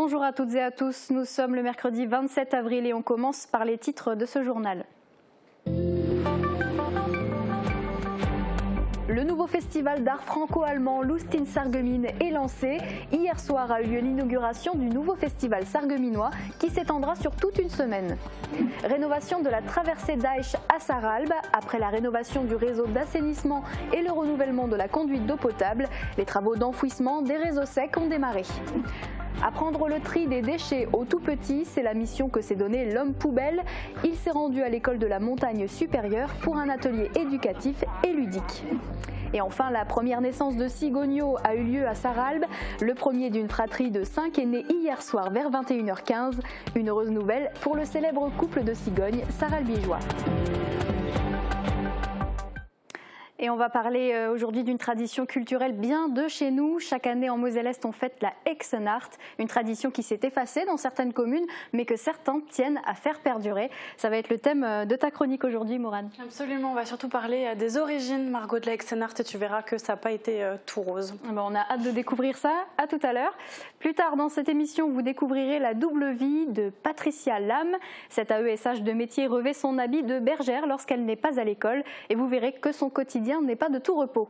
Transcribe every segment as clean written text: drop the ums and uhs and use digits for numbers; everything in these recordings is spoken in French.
Bonjour à toutes et à tous, nous sommes le mercredi 27 avril et on commence par les titres de ce journal. Le nouveau festival d'art franco-allemand Lust in Sarreguemines est lancé. Hier soir a eu lieu l'inauguration du nouveau festival sarregueminois qui s'étendra sur toute une semaine. Rénovation de la traversée d'Aïch à Sarralbe. Après la rénovation du réseau d'assainissement et le renouvellement de la conduite d'eau potable, les travaux d'enfouissement des réseaux secs ont démarré. Apprendre le tri des déchets aux tout petits, c'est la mission que s'est donnée l'homme poubelle. Il s'est rendu à l'école de la montagne supérieure pour un atelier éducatif et ludique. Et enfin, la première naissance de cigogneaux a eu lieu à Sarralbe. Le premier d'une fratrie de 5 est né hier soir vers 21h15. Une heureuse nouvelle pour le célèbre couple de cigognes sarralbigeois. Et on va parler aujourd'hui d'une tradition culturelle bien de chez nous. Chaque année en Moselle-Est, on fête la Hexennacht, une tradition qui s'est effacée dans certaines communes, mais que certains tiennent à faire perdurer. Ça va être le thème de ta chronique aujourd'hui, Morane. Absolument, on va surtout parler des origines, Margot, de la Hexennacht, et tu verras que ça n'a pas été tout rose. On a hâte de découvrir ça, à tout à l'heure. Plus tard dans cette émission, vous découvrirez la double vie de Patricia Lam. Cette AESH de métier revêt son habit de bergère lorsqu'elle n'est pas à l'école, et vous verrez que son quotidien n'est pas de tout repos.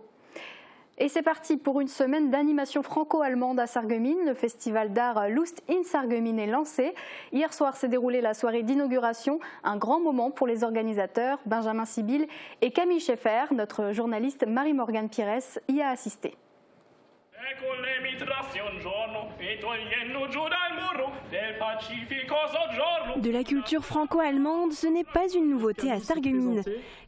Et c'est parti pour une semaine d'animation franco-allemande à Sarreguemines. Le festival d'art Lust in Sarreguemines est lancé. Hier soir s'est déroulée la soirée d'inauguration, un grand moment pour les organisateurs, Benjamin Sibyl et Camille Schaeffer. Notre journaliste Marie-Morgane Pires y a assisté. De la culture franco-allemande, ce n'est pas une nouveauté à Sarreguemines.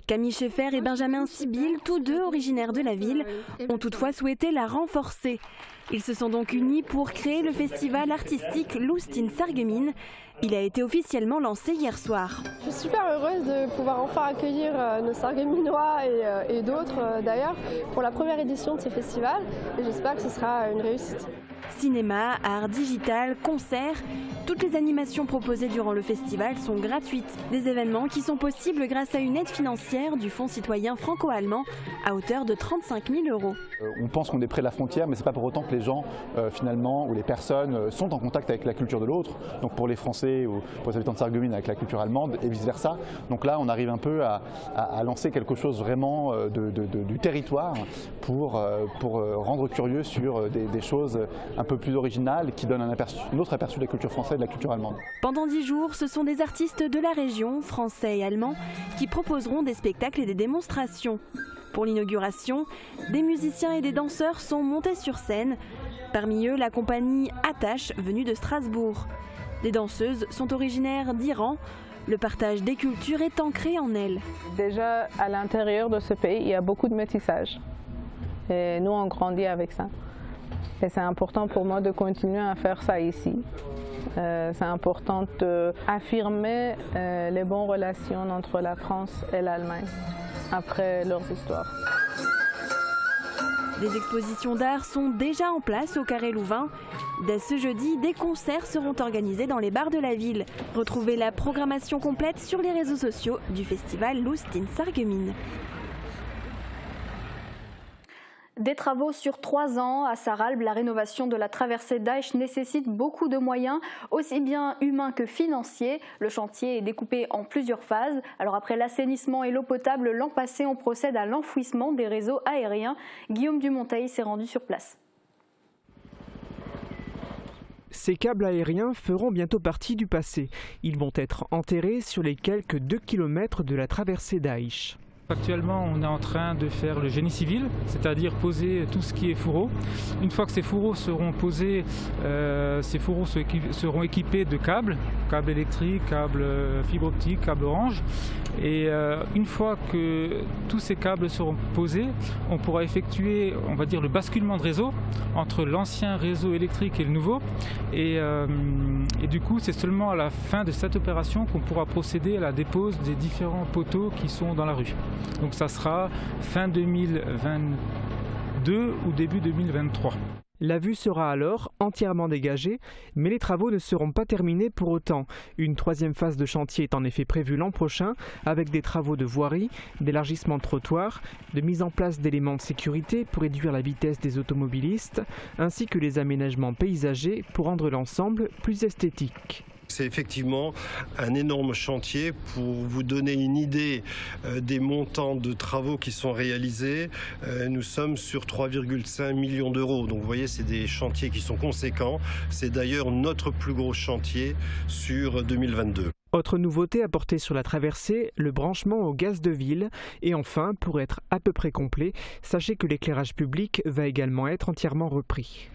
Camille Schaeffer et Benjamin Sibyl, tous deux originaires de la ville, ont toutefois souhaité la renforcer. Ils se sont donc unis pour créer le festival artistique Lust in Sarreguemines. Il a été officiellement lancé hier soir. Je suis super heureuse de pouvoir enfin accueillir nos Sarregueminois et d'autres d'ailleurs pour la première édition de ce festival et j'espère que ce sera une réussite. Cinéma, art digital, concerts, toutes les animations proposées durant le festival sont gratuites. Des événements qui sont possibles grâce à une aide financière du Fonds citoyen franco-allemand à hauteur de 35 000 €. On pense qu'on est près de la frontière, mais ce n'est pas pour autant que les gens, finalement, ou les personnes sont en contact avec la culture de l'autre. Donc pour les Français ou pour les habitants de Sarreguemines avec la culture allemande et vice-versa. Donc là, on arrive un peu à lancer quelque chose vraiment du territoire pour rendre curieux sur des choses un peu plus originales qui donnent un autre aperçu de la culture française et de la culture allemande. Pendant 10 jours, ce sont des artistes de la région, français et allemands, qui proposeront des spectacles et des démonstrations. Pour l'inauguration, des musiciens et des danseurs sont montés sur scène. Parmi eux, la compagnie Attache, venue de Strasbourg. Les danseuses sont originaires d'Iran. Le partage des cultures est ancré en elles. Déjà, à l'intérieur de ce pays, il y a beaucoup de métissage. Et nous, on grandit avec ça. Et c'est important pour moi de continuer à faire ça ici. C'est important d'affirmer les bonnes relations entre la France et l'Allemagne après leurs histoires. Des expositions d'art sont déjà en place au Carré Louvain. Dès ce jeudi, des concerts seront organisés dans les bars de la ville. Retrouvez la programmation complète sur les réseaux sociaux du festival Lust in Sarreguemines. Des travaux sur 3 ans à Sarralbe, la rénovation de la traversée d'Aïch nécessite beaucoup de moyens, aussi bien humains que financiers. Le chantier est découpé en plusieurs phases. Alors après l'assainissement et l'eau potable, l'an passé, on procède à l'enfouissement des réseaux aériens. Guillaume Dumonteil s'est rendu sur place. Ces câbles aériens feront bientôt partie du passé. Ils vont être enterrés sur les quelques 2 km de la traversée d'Aïch. Actuellement, on est en train de faire le génie civil, c'est-à-dire poser tout ce qui est fourreau. Une fois que ces fourreaux seront posés, ces fourreaux seront équipés de câbles électriques, câbles fibre optique, câbles orange. Et une fois que tous ces câbles seront posés, on pourra effectuer, on va dire, le basculement de réseau entre l'ancien réseau électrique et le nouveau. Et du coup, c'est seulement à la fin de cette opération qu'on pourra procéder à la dépose des différents poteaux qui sont dans la rue. Donc ça sera fin 2022 ou début 2023. La vue sera alors entièrement dégagée, mais les travaux ne seront pas terminés pour autant. Une troisième phase de chantier est en effet prévue l'an prochain, avec des travaux de voirie, d'élargissement de trottoirs, de mise en place d'éléments de sécurité pour réduire la vitesse des automobilistes, ainsi que les aménagements paysagers pour rendre l'ensemble plus esthétique. C'est effectivement un énorme chantier. Pour vous donner une idée des montants de travaux qui sont réalisés, nous sommes sur 3,5 millions d'euros. Donc vous voyez, c'est des chantiers qui sont conséquents. C'est d'ailleurs notre plus gros chantier sur 2022. Autre nouveauté apportée sur la traversée, le branchement au gaz de ville. Et enfin, pour être à peu près complet, sachez que l'éclairage public va également être entièrement repris.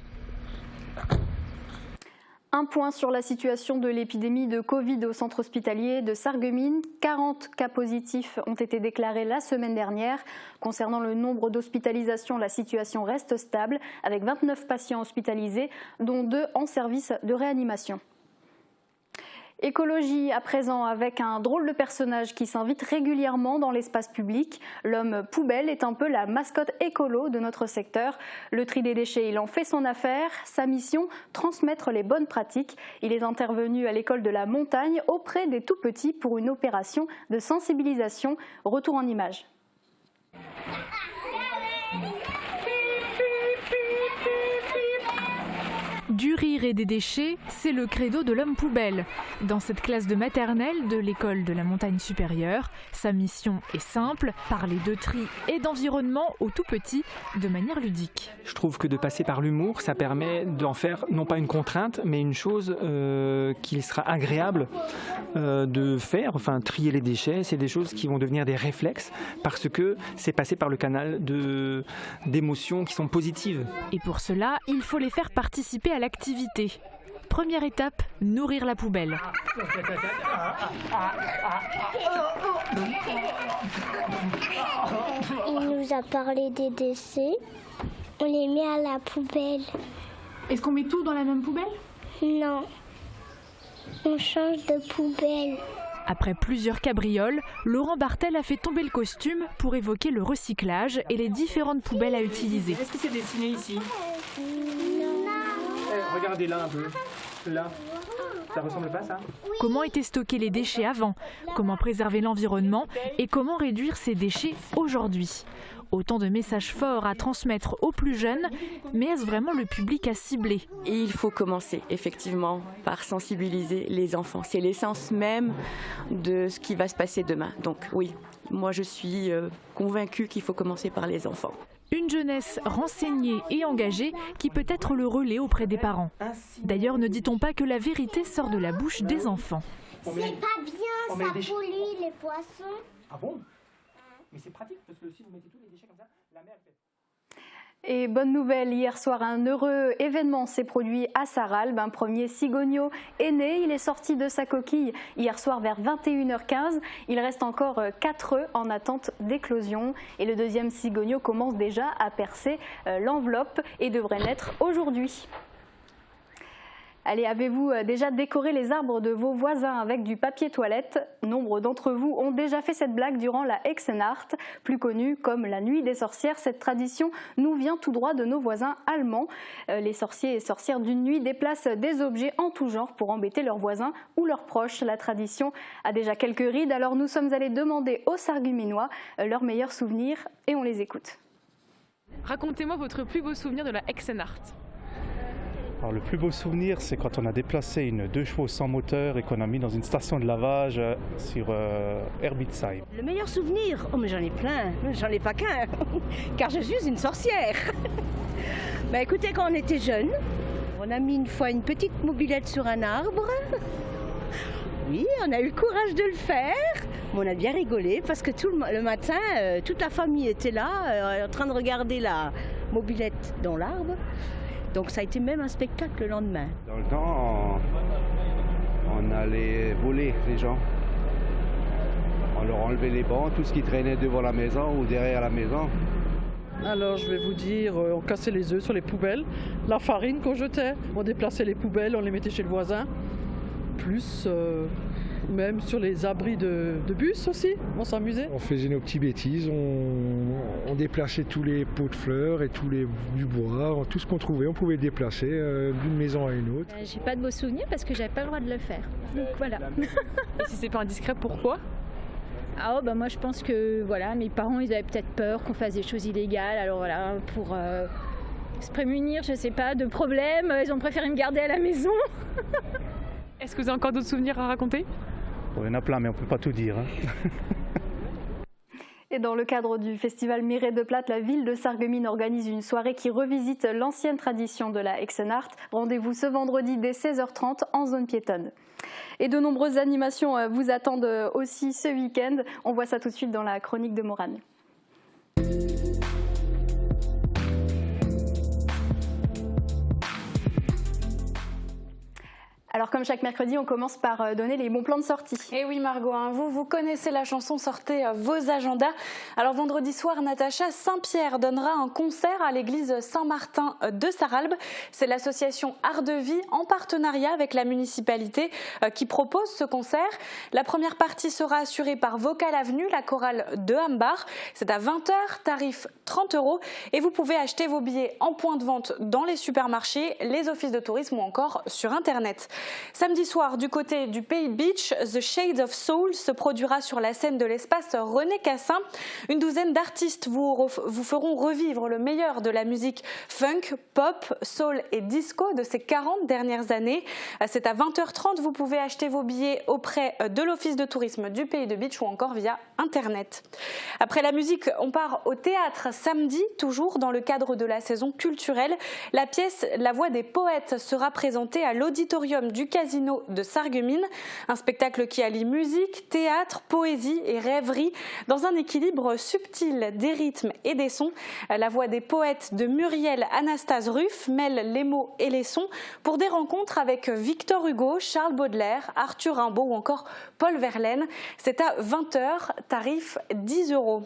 Un point sur la situation de l'épidémie de Covid au centre hospitalier de Sarreguemines. 40 cas positifs ont été déclarés la semaine dernière. Concernant le nombre d'hospitalisations, la situation reste stable avec 29 patients hospitalisés, dont 2 en service de réanimation. Écologie à présent avec un drôle de personnage qui s'invite régulièrement dans l'espace public. L'homme poubelle est un peu la mascotte écolo de notre secteur. Le tri des déchets, il en fait son affaire. Sa mission, transmettre les bonnes pratiques. Il est intervenu à l'école de la montagne auprès des tout-petits pour une opération de sensibilisation. Retour en images. Du rire et des déchets, c'est le credo de l'homme poubelle. Dans cette classe de maternelle de l'école de la montagne supérieure, sa mission est simple, parler de tri et d'environnement aux tout-petits de manière ludique. Je trouve que de passer par l'humour, ça permet d'en faire non pas une contrainte, mais une chose qu'il sera agréable de faire. Enfin, trier les déchets, c'est des choses qui vont devenir des réflexes parce que c'est passé par le canal d'émotions qui sont positives. Et pour cela, il faut les faire participer à l'activité. Première étape, nourrir la poubelle. Il nous a parlé des déchets. On les met à la poubelle. Est-ce qu'on met tout dans la même poubelle? Non. On change de poubelle. Après plusieurs cabrioles, Laurent Bartel a fait tomber le costume pour évoquer le recyclage et les différentes poubelles à utiliser. Est-ce que c'est dessiné ici? Regardez là un peu. Là. Ça ressemble pas ça? Comment étaient stockés les déchets avant? Comment préserver l'environnement? Et comment réduire ces déchets aujourd'hui? Autant de messages forts à transmettre aux plus jeunes, mais est-ce vraiment le public à cibler? Et il faut commencer effectivement par sensibiliser les enfants. C'est l'essence même de ce qui va se passer demain. Donc oui, moi je suis convaincue qu'il faut commencer par les enfants. Une jeunesse renseignée et engagée qui peut être le relais auprès des parents. D'ailleurs, ne dit-on pas que la vérité sort de la bouche des enfants? C'est pas bien, ça pollue les poissons. Ah bon? Mais c'est pratique parce que si vous mettez tous les déchets comme ça, la mer fait... Et bonne nouvelle, hier soir, un heureux événement s'est produit à Sarralbe. Un premier cigogneau est né, il est sorti de sa coquille hier soir vers 21h15. Il reste encore 4 œufs en attente d'éclosion. Et le deuxième cigogneau commence déjà à percer l'enveloppe et devrait naître aujourd'hui. Allez, avez-vous déjà décoré les arbres de vos voisins avec du papier toilette? Nombre d'entre vous ont déjà fait cette blague durant la Hexennacht, plus connue comme la nuit des sorcières. Cette tradition nous vient tout droit de nos voisins allemands. Les sorciers et sorcières d'une nuit déplacent des objets en tout genre pour embêter leurs voisins ou leurs proches. La tradition a déjà quelques rides, alors nous sommes allés demander aux Sarregueminois leurs meilleurs souvenirs et on les écoute. Racontez-moi votre plus beau souvenir de la Hexennacht. Alors, le plus beau souvenir, c'est quand on a déplacé une 2 chevaux sans moteur et qu'on a mis dans une station de lavage sur Herbitzheim. Le meilleur souvenir? Oh mais j'en ai plein, j'en ai pas qu'un, car je suis une sorcière. Bah écoutez, quand on était jeunes, on a mis une fois une petite mobilette sur un arbre. Oui, on a eu le courage de le faire, mais on a bien rigolé parce que le matin, toute la famille était là, en train de regarder la mobilette dans l'arbre. Donc ça a été même un spectacle le lendemain. Dans le temps, on allait voler les gens. On leur enlevait les bancs, tout ce qui traînait devant la maison ou derrière la maison. Alors je vais vous dire, on cassait les œufs sur les poubelles, la farine qu'on jetait, on déplaçait les poubelles, on les mettait chez le voisin. Plus même sur les abris de bus aussi, on s'amusait. On faisait nos petites bêtises, on déplaçait tous les pots de fleurs et du bois, tout ce qu'on trouvait, on pouvait le déplacer d'une maison à une autre. J'ai pas de beaux souvenirs parce que j'avais pas le droit de le faire. Donc voilà. Et si c'est pas indiscret, pourquoi ? Ah bah moi je pense que voilà, mes parents ils avaient peut-être peur qu'on fasse des choses illégales, alors voilà, pour se prémunir, je sais pas, de problèmes, ils ont préféré me garder à la maison. Est-ce que vous avez encore d'autres souvenirs à raconter ? Il y en a plein mais on peut pas tout dire. Et dans le cadre du festival Miré de Plate, la ville de Sarreguemines organise une soirée qui revisite l'ancienne tradition de la Hexenart. Rendez-vous ce vendredi dès 16h30 en zone piétonne. Et de nombreuses animations vous attendent aussi ce week-end. On voit ça tout de suite dans la chronique de Morane. Alors comme chaque mercredi, on commence par donner les bons plans de sortie. Et oui Margot, vous connaissez la chanson, sortez vos agendas. Alors vendredi soir, Natacha Saint-Pierre donnera un concert à l'église Saint-Martin de Sarralbe. C'est l'association Art de Vie en partenariat avec la municipalité qui propose ce concert. La première partie sera assurée par Vocal Avenue, la chorale de Hambar. C'est à 20h, tarif 30 € et vous pouvez acheter vos billets en point de vente dans les supermarchés, les offices de tourisme ou encore sur Internet. Samedi soir, du côté du Pays Beach, The Shades of Soul se produira sur la scène de l'espace René Cassin. Une douzaine d'artistes vous feront revivre le meilleur de la musique funk, pop, soul et disco de ces 40 dernières années. C'est à 20h30, vous pouvez acheter vos billets auprès de l'office de tourisme du Pays de Beach ou encore via Internet. Après la musique, on part au théâtre samedi, toujours dans le cadre de la saison culturelle. La pièce La Voix des Poètes sera présentée à l'auditorium du Casino de Sarreguemines, un spectacle qui allie musique, théâtre, poésie et rêverie dans un équilibre subtil des rythmes et des sons. La Voix des Poètes de Muriel Anastase Ruff mêle les mots et les sons pour des rencontres avec Victor Hugo, Charles Baudelaire, Arthur Rimbaud ou encore Paul Verlaine. C'est à 20h, tarif 10 €.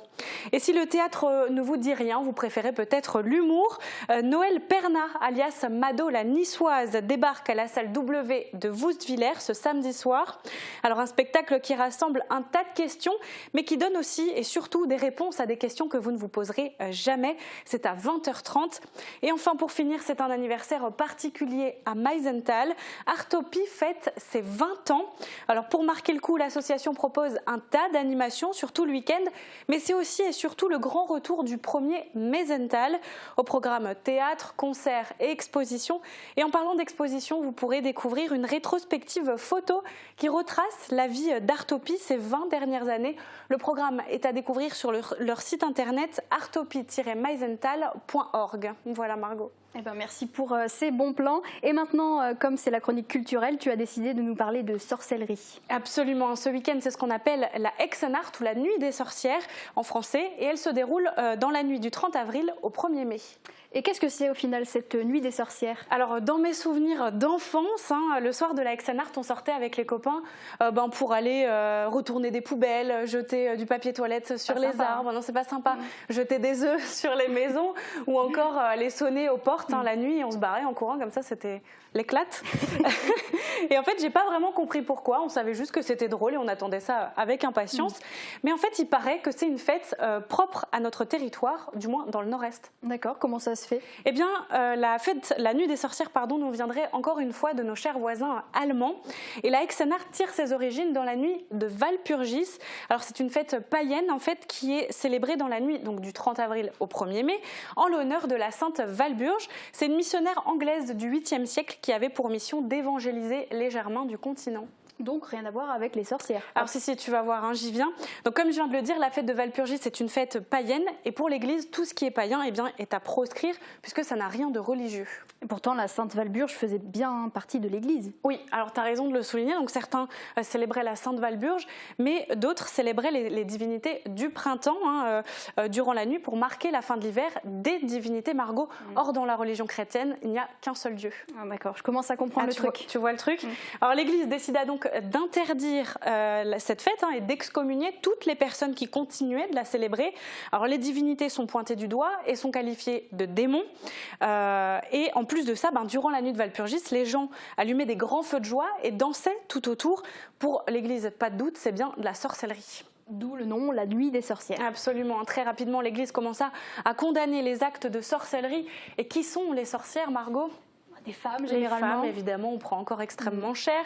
Et si le théâtre ne vous dit rien, vous préférez peut-être l'humour, Noël Perna, alias Mado la Niçoise, débarque à la salle W de Woustvillers ce samedi soir. Alors un spectacle qui rassemble un tas de questions, mais qui donne aussi et surtout des réponses à des questions que vous ne vous poserez jamais. C'est à 20h30. Et enfin pour finir, c'est un anniversaire particulier à Meisenthal. Artopie fête ses 20 ans. Alors pour marquer le coup, l'association propose un tas d'animations sur tout le week-end, mais c'est aussi et surtout le grand retour du premier Meisenthal. Au programme théâtre, concerts et expositions. Et en parlant d'exposition, vous pourrez découvrir une rétrospective photo qui retrace la vie d'Artopie ces 20 dernières années. Le programme est à découvrir sur leur site internet artopie-meisenthal.org. Voilà Margot. Eh ben merci pour ces bons plans. Et maintenant, comme c'est la chronique culturelle, tu as décidé de nous parler de sorcellerie. Absolument. Ce week-end, c'est ce qu'on appelle la Hexenart ou la nuit des sorcières en français. Et elle se déroule dans la nuit du 30 avril au 1er mai. Et qu'est-ce que c'est au final cette nuit des sorcières ? Alors dans mes souvenirs d'enfance, le soir de la Hexenart, on sortait avec les copains pour aller retourner des poubelles, jeter du papier toilette sur les arbres. Non, c'est pas sympa. Jeter des œufs sur les maisons ou encore aller sonner aux portes la nuit et on se barrait en courant comme ça, c'était l'éclate. Et en fait, j'ai pas vraiment compris pourquoi. On savait juste que c'était drôle et on attendait ça avec impatience. Mais en fait, il paraît que c'est une fête propre à notre territoire, du moins dans le nord-est. D'accord, comment ça se fait ? Eh bien, la nuit des sorcières, nous viendrait encore une fois de nos chers voisins allemands. Et la Hexenart tire ses origines dans la nuit de Walpurgis. Alors, c'est une fête païenne, en fait, qui est célébrée dans la nuit donc, du 30 avril au 1er mai, en l'honneur de la sainte Walburge. C'est une missionnaire anglaise du 8e siècle qui avait pour mission d'évangéliser les Germains du continent. Donc rien à voir avec les sorcières. Alors si, tu vas voir, j'y viens. Donc comme je viens de le dire, la fête de Walpurgis c'est une fête païenne et pour l'Église, tout ce qui est païen est à proscrire puisque ça n'a rien de religieux. Et pourtant la sainte Walburge faisait bien partie de l'Église. Oui, alors tu as raison de le souligner. Donc certains célébraient la sainte Walburge, mais d'autres célébraient les divinités du printemps durant la nuit pour marquer la fin de l'hiver des divinités Margot. Or dans la religion chrétienne, il n'y a qu'un seul Dieu. Ah, d'accord, je commence à comprendre le truc. Tu vois le truc. Alors l'Église décida donc d'interdire cette fête et d'excommunier toutes les personnes qui continuaient de la célébrer. Alors les divinités sont pointées du doigt et sont qualifiées de démons. Et en plus de ça, durant la nuit de Walpurgis, les gens allumaient des grands feux de joie et dansaient tout autour. Pour l'Église, pas de doute, c'est bien de la sorcellerie. D'où le nom, la nuit des sorcières. Absolument. Très rapidement, l'Église commença à condamner les actes de sorcellerie. Et qui sont les sorcières, Margot ? Des femmes, généralement. Les femmes, évidemment, on prend encore extrêmement cher.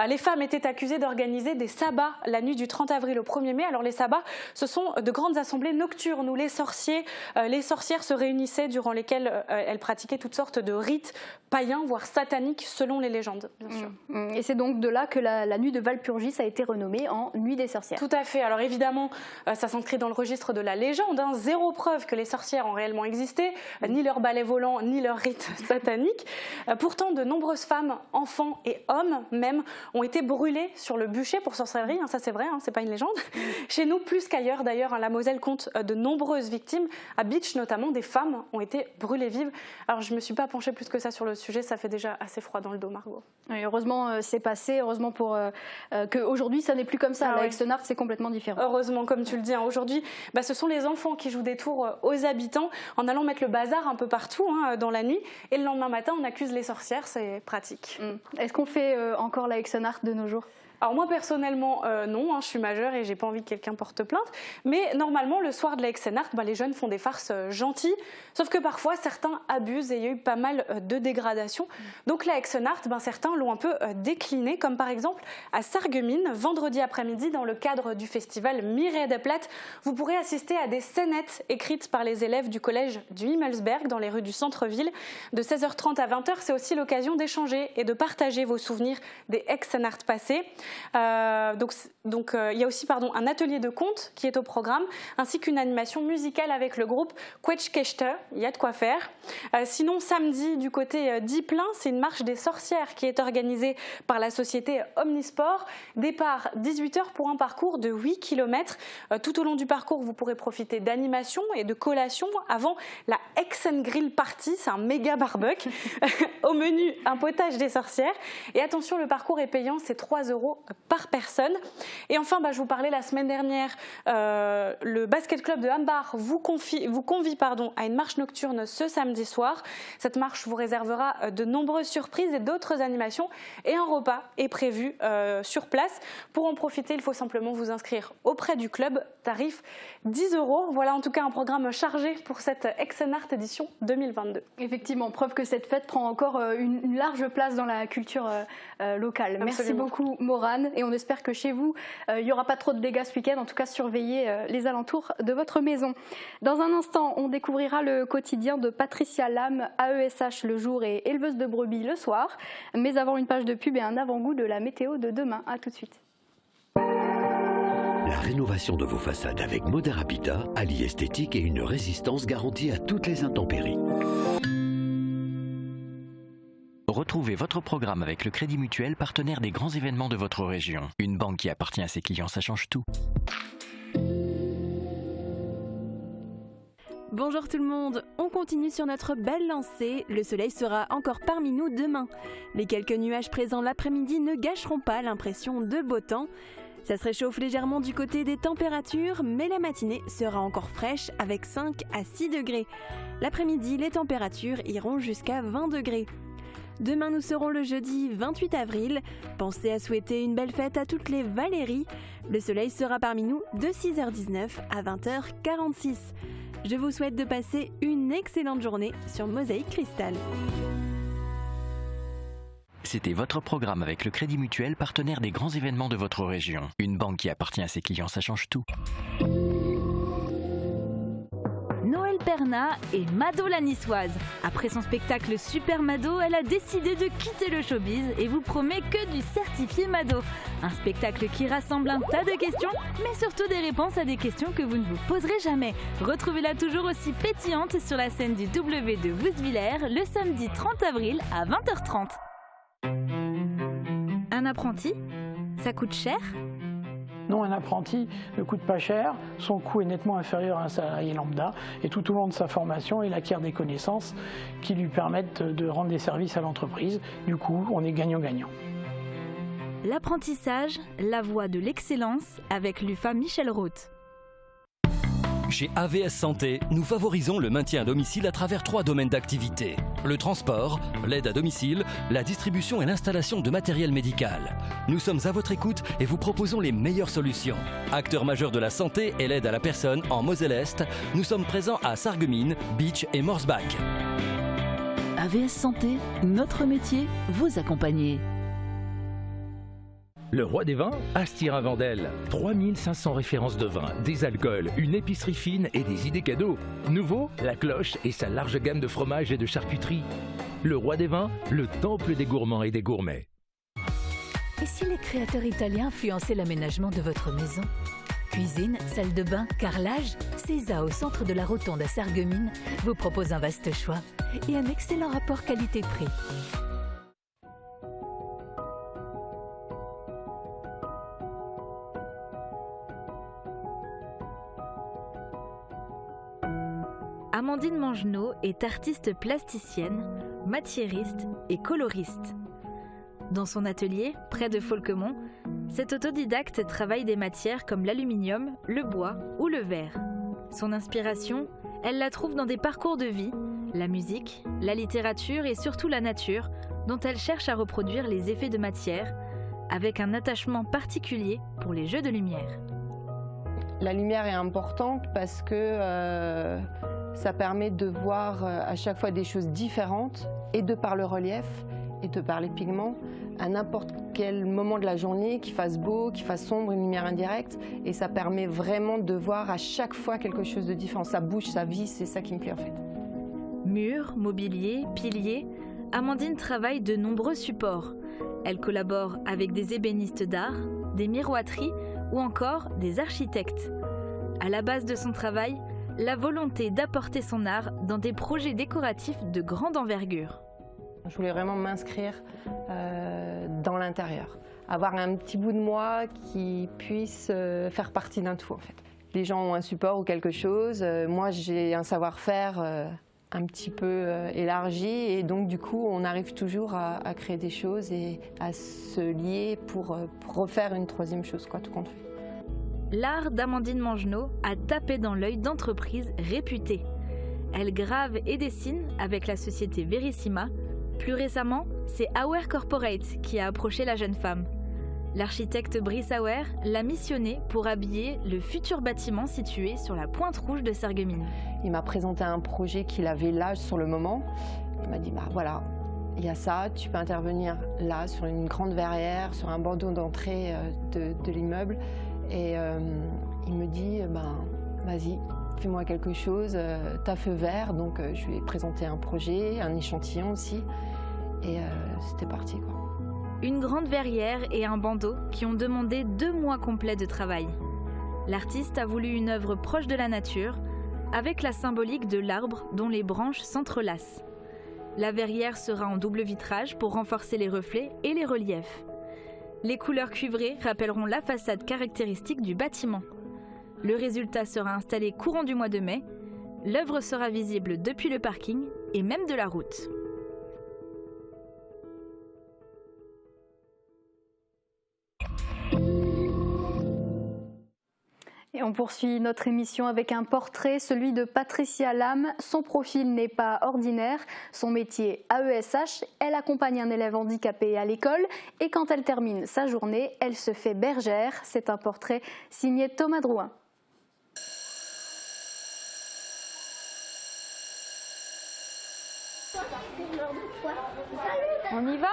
Les femmes étaient accusées d'organiser des sabbats la nuit du 30 avril au 1er mai. Alors les sabbats, ce sont de grandes assemblées nocturnes où les sorcières se réunissaient, durant lesquelles elles pratiquaient toutes sortes de rites païens, voire sataniques, selon les légendes, bien sûr. Et c'est donc de là que la nuit de Walpurgis a été renommée en nuit des sorcières. Tout à fait. Alors évidemment, ça s'inscrit dans le registre de la légende. Zéro preuve que les sorcières ont réellement existé, ni leur balai volant, ni leurs rites sataniques. Pourtant, de nombreuses femmes, enfants et hommes même ont été brûlés sur le bûcher pour sorcellerie. Ça c'est vrai, c'est pas une légende. Chez nous, plus qu'ailleurs d'ailleurs, la Moselle compte de nombreuses victimes. À Bitche notamment, des femmes ont été brûlées vives. Alors je me suis pas penchée plus que ça sur le sujet, ça fait déjà assez froid dans le dos, Margot. Et heureusement c'est passé, heureusement qu'aujourd'hui ça n'est plus comme ça. Avec Exenart, c'est complètement différent. Heureusement, comme tu le dis, aujourd'hui, ce sont les enfants qui jouent des tours aux habitants en allant mettre le bazar un peu partout dans la nuit. Et le lendemain matin, on accuse les sorcières, c'est pratique. Est-ce qu'on fait encore la Exenart de nos jours ? Alors moi personnellement non, je suis majeure et j'ai pas envie que quelqu'un porte plainte, mais normalement le soir de la Exenart, les jeunes font des farces gentilles, sauf que parfois certains abusent et il y a eu pas mal de dégradations. Donc la Exenart, certains l'ont un peu déclinée, comme par exemple à Sarreguemines, vendredi après-midi dans le cadre du festival Mireille de Plate, vous pourrez assister à des scénettes écrites par les élèves du collège du Himmelsberg dans les rues du centre-ville. De 16h30 à 20h, c'est aussi l'occasion d'échanger et de partager vos souvenirs des Exenart passés. Donc il y a aussi un atelier de contes qui est au programme, ainsi qu'une animation musicale avec le groupe Quetschkechte, il y a de quoi faire. Sinon, samedi, du côté d'Ypelin, c'est une marche des sorcières qui est organisée par la société Omnisport. Départ 18h pour un parcours de 8 km. Tout au long du parcours, vous pourrez profiter d'animations et de collations avant la Hexengrill Party, c'est un méga barbecue. Au menu, un potage des sorcières. Et attention, le parcours est payant, c'est 3 € par personne. Et enfin, je vous parlais la semaine dernière, le basket club de Hambach vous convie à une marche nocturne ce samedi soir. Cette marche vous réservera de nombreuses surprises et d'autres animations, et un repas est prévu sur place. Pour en profiter, il faut simplement vous inscrire auprès du club, tarif 10 €. Voilà en tout cas un programme chargé pour cette Exenart édition 2022. Effectivement, preuve que cette fête prend encore une large place dans la culture locale. Absolument. Merci beaucoup Maurane, et on espère que chez vous, il n'y aura pas trop de dégâts ce week-end. En tout cas, surveillez les alentours de votre maison. Dans un instant, on découvrira le quotidien de Patricia Lam, AESH le jour et éleveuse de brebis le soir. Mais avant, une page de pub et un avant-goût de la météo de demain. A tout de suite. La rénovation de vos façades avec Modern Habitat allie esthétique et une résistance garantie à toutes les intempéries. Retrouvez votre programme avec le Crédit Mutuel, partenaire des grands événements de votre région. Une banque qui appartient à ses clients, ça change tout. Bonjour tout le monde, on continue sur notre belle lancée. Le soleil sera encore parmi nous demain. Les quelques nuages présents l'après-midi ne gâcheront pas l'impression de beau temps. Ça se réchauffe légèrement du côté des températures, mais la matinée sera encore fraîche avec 5 à 6 degrés. L'après-midi, les températures iront jusqu'à 20 degrés. Demain, nous serons le jeudi 28 avril. Pensez à souhaiter une belle fête à toutes les Valéries. Le soleil sera parmi nous de 6h19 à 20h46. Je vous souhaite de passer une excellente journée sur Mosaïque Cristal. C'était votre programme avec le Crédit Mutuel, partenaire des grands événements de votre région. Une banque qui appartient à ses clients, ça change tout. Noël Perna et Mado la Niçoise. Après son spectacle Super Mado, elle a décidé de quitter le showbiz et vous promet que du certifié Mado. Un spectacle qui rassemble un tas de questions, mais surtout des réponses à des questions que vous ne vous poserez jamais. Retrouvez-la toujours aussi pétillante sur la scène du W de Woustviller le samedi 30 avril à 20h30. Un apprenti, ça coûte cher ? Non, un apprenti ne coûte pas cher, son coût est nettement inférieur à un salarié lambda et tout au long de sa formation, il acquiert des connaissances qui lui permettent de rendre des services à l'entreprise. Du coup, on est gagnant-gagnant. l'apprentissage, la voie de l'excellence avec l'UFA Michel Roth. Chez AVS Santé, nous favorisons le maintien à domicile à travers 3 domaines d'activité. Le transport, l'aide à domicile, la distribution et l'installation de matériel médical. Nous sommes à votre écoute et vous proposons les meilleures solutions. Acteur majeur de la santé et l'aide à la personne en Moselle-Est, nous sommes présents à Sarreguemines, Beach et Morsbach. AVS Santé, notre métier, vous accompagner. Le roi des vins, Astira-Vendel. 3500 références de vins, des alcools, une épicerie fine et des idées cadeaux. Nouveau, la cloche et sa large gamme de fromages et de charcuterie. Le roi des vins, le temple des gourmands et des gourmets. Et si les créateurs italiens influençaient l'aménagement de votre maison? Cuisine, salle de bain, carrelage, Cesa au centre de la Rotonde à Sarreguemines vous propose un vaste choix et un excellent rapport qualité-prix. Amandine Mangenot est artiste plasticienne, matiériste et coloriste. Dans son atelier, près de Folquemont, cette autodidacte travaille des matières comme l'aluminium, le bois ou le verre. Son inspiration, elle la trouve dans des parcours de vie, la musique, la littérature et surtout la nature, dont elle cherche à reproduire les effets de matière, avec un attachement particulier pour les jeux de lumière. La lumière est importante parce que ça permet de voir à chaque fois des choses différentes, et de par le relief, et de par les pigments, à n'importe quel moment de la journée, qu'il fasse beau, qu'il fasse sombre, une lumière indirecte, et ça permet vraiment de voir à chaque fois quelque chose de différent. Ça bouge, ça vit, c'est ça qui me plaît en fait. Murs, mobilier, piliers, Amandine travaille de nombreux supports. Elle collabore avec des ébénistes d'art, des miroiteries ou encore des architectes. À la base de son travail, la volonté d'apporter son art dans des projets décoratifs de grande envergure. Je voulais vraiment m'inscrire dans l'intérieur, avoir un petit bout de moi qui puisse faire partie d'un tout en fait. Les gens ont un support ou quelque chose, moi j'ai un savoir-faire un petit peu élargi et donc du coup on arrive toujours à créer des choses et à se lier pour refaire une troisième chose, quoi, tout compte fait. L'art d'Amandine Mangenot a tapé dans l'œil d'entreprises réputées. Elle grave et dessine avec la société Verissima. Plus récemment, c'est Auer Corporate qui a approché la jeune femme. L'architecte Brice Auer l'a missionné pour habiller le futur bâtiment situé sur la pointe rouge de Sarreguemines. Il m'a présenté un projet qu'il avait là sur le moment. Il m'a dit bah voilà, il y a ça, tu peux intervenir là sur une grande verrière, sur un bandeau d'entrée de l'immeuble. Et il me dit vas-y, fais-moi quelque chose, t'as feu vert. Donc je lui ai présenté un projet, un échantillon aussi. Et c'était parti, quoi. Une grande verrière et un bandeau qui ont demandé 2 mois complets de travail. L'artiste a voulu une œuvre proche de la nature, avec la symbolique de l'arbre dont les branches s'entrelacent. La verrière sera en double vitrage pour renforcer les reflets et les reliefs. Les couleurs cuivrées rappelleront la façade caractéristique du bâtiment. Le résultat sera installé courant du mois de mai. L'œuvre sera visible depuis le parking et même de la route. Et on poursuit notre émission avec un portrait, celui de Patricia Lam. Son profil n'est pas ordinaire, son métier AESH, elle accompagne un élève handicapé à l'école et quand elle termine sa journée, elle se fait bergère. C'est un portrait signé Thomas Drouin. On y va ?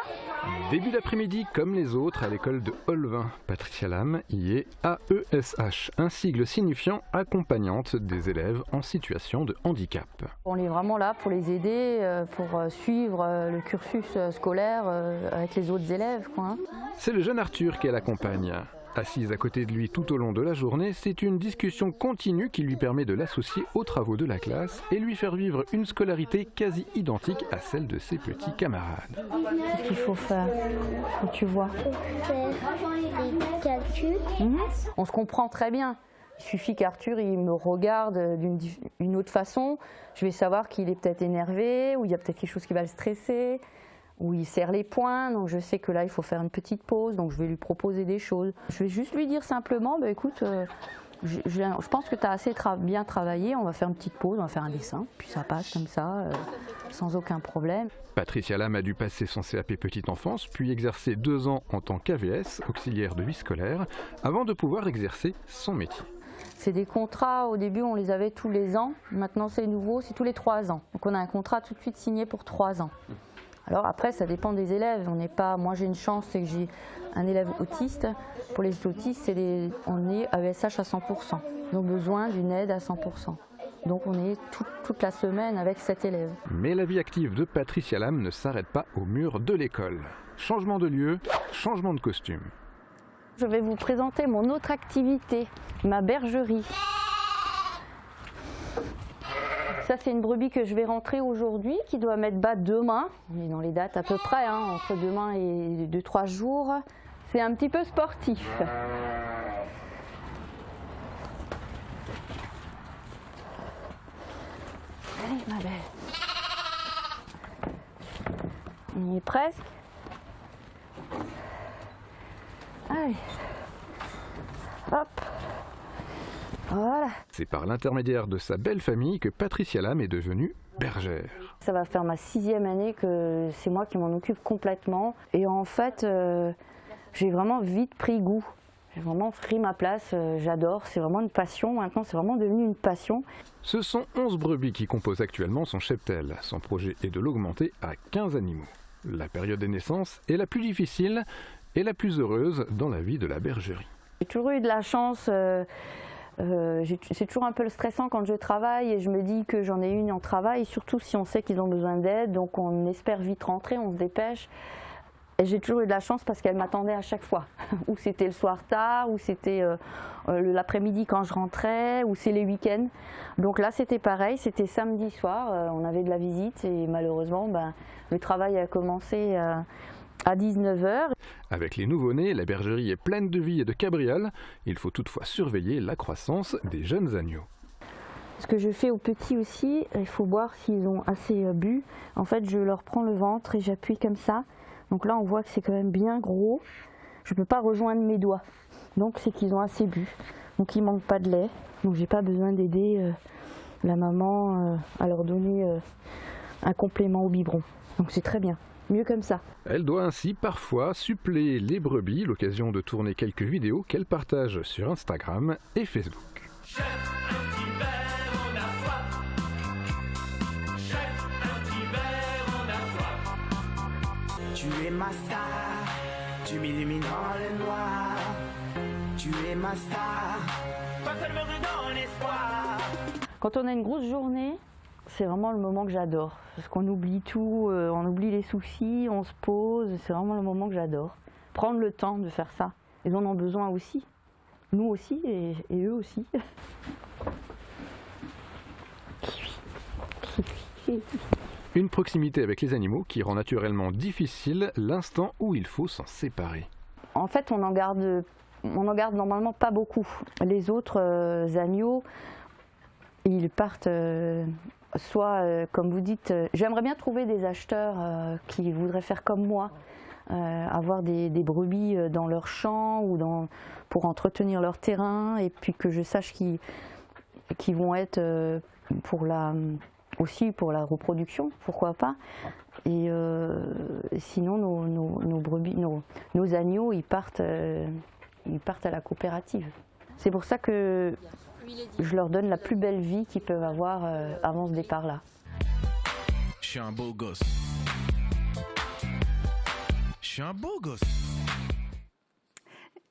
Début d'après-midi comme les autres à l'école de Olvin. Patricia Lam y est AESH, un sigle signifiant accompagnante des élèves en situation de handicap. On est vraiment là pour les aider, pour suivre le cursus scolaire avec les autres élèves, quoi, hein. C'est le jeune Arthur qu'elle accompagne. Assise à côté de lui tout au long de la journée, c'est une discussion continue qui lui permet de l'associer aux travaux de la classe et lui faire vivre une scolarité quasi identique à celle de ses petits camarades. Qu'est-ce qu'il faut faire? Faut que tu vois. Faire des calculs. On se comprend très bien. Il suffit qu'Arthur il me regarde d'une autre façon. Je vais savoir qu'il est peut-être énervé ou il y a peut-être quelque chose qui va le stresser. où il serre les poings, donc je sais que là il faut faire une petite pause, donc je vais lui proposer des choses. Je vais juste lui dire simplement, bah, écoute, je pense que tu as assez bien travaillé, on va faire une petite pause, on va faire un dessin, puis ça passe comme ça, sans aucun problème. Patricia Lam a dû passer son CAP petite enfance, puis exercer 2 ans en tant qu'AVS, auxiliaire de vie scolaire, avant de pouvoir exercer son métier. C'est des contrats, au début on les avait tous les ans, maintenant c'est nouveau, c'est tous les 3 ans. Donc on a un contrat tout de suite signé pour 3 ans. Alors après ça dépend des élèves, moi j'ai une chance, c'est que j'ai un élève autiste. Pour les autistes, on est AESH à 100%. Ils ont besoin d'une aide à 100%. Donc on est toute la semaine avec cet élève. Mais la vie active de Patricia Lam ne s'arrête pas au mur de l'école. Changement de lieu, changement de costume. Je vais vous présenter mon autre activité, ma bergerie. Ça c'est une brebis que je vais rentrer aujourd'hui, qui doit mettre bas demain. On est dans les dates à peu près, entre demain et 2-3 jours. C'est un petit peu sportif. Allez ma belle. On y est presque. Allez. Hop. Voilà. C'est par l'intermédiaire de sa belle famille que Patricia Lam est devenue bergère. Ça va faire ma 6e année que c'est moi qui m'en occupe complètement. Et en fait, j'ai vraiment vite pris goût. J'ai vraiment pris ma place, j'adore, c'est vraiment une passion. Maintenant, c'est vraiment devenu une passion. Ce sont 11 brebis qui composent actuellement son cheptel. Son projet est de l'augmenter à 15 animaux. La période des naissances est la plus difficile et la plus heureuse dans la vie de la bergerie. J'ai toujours eu de la chance. C'est toujours un peu stressant quand je travaille et je me dis que j'en ai une en travail, surtout si on sait qu'ils ont besoin d'aide, donc on espère vite rentrer, on se dépêche. Et j'ai toujours eu de la chance parce qu'elle m'attendait à chaque fois. Ou c'était le soir tard, ou c'était l'après-midi quand je rentrais, ou c'est les week-ends. Donc là c'était pareil, c'était samedi soir, on avait de la visite et malheureusement le travail a commencé à 19h. Avec les nouveau-nés, la bergerie est pleine de vie et de cabrioles. Il faut toutefois surveiller la croissance des jeunes agneaux. Ce que je fais aux petits aussi, il faut voir s'ils ont assez bu. En fait, je leur prends le ventre et j'appuie comme ça. Donc là, on voit que c'est quand même bien gros. Je ne peux pas rejoindre mes doigts. Donc c'est qu'ils ont assez bu. Donc il ne manque pas de lait. Donc j'ai pas besoin d'aider la maman à leur donner un complément au biberon. Donc c'est très bien. Mieux comme ça. Elle doit ainsi parfois suppléer les brebis, l'occasion de tourner quelques vidéos qu'elle partage sur Instagram et Facebook. Tu es ma star, tu m'illumines dans le noir. Tu es ma star, toi seul me redonne espoir. Quand on a une grosse journée, c'est vraiment le moment que j'adore. Parce qu'on oublie tout, on oublie les soucis, on se pose. C'est vraiment le moment que j'adore. Prendre le temps de faire ça. Ils en ont besoin aussi. Nous aussi et eux aussi. Une proximité avec les animaux qui rend naturellement difficile l'instant où il faut s'en séparer. En fait, on en garde normalement pas beaucoup. Les autres agneaux, ils partent soit, comme vous dites, j'aimerais bien trouver des acheteurs qui voudraient faire comme moi, avoir des brebis dans leur champ ou pour entretenir leur terrain, et puis que je sache qu'ils vont être aussi pour la reproduction, pourquoi pas. Et sinon, nos brebis, nos agneaux, ils partent à la coopérative. C'est pour ça que je leur donne la plus belle vie qu'ils peuvent avoir avant ce départ-là. Je suis un beau gosse. Je suis un beau gosse.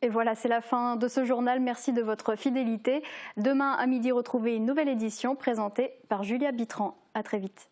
Et voilà, c'est la fin de ce journal. Merci de votre fidélité. Demain à midi, retrouvez une nouvelle édition présentée par Julia Bitran. À très vite.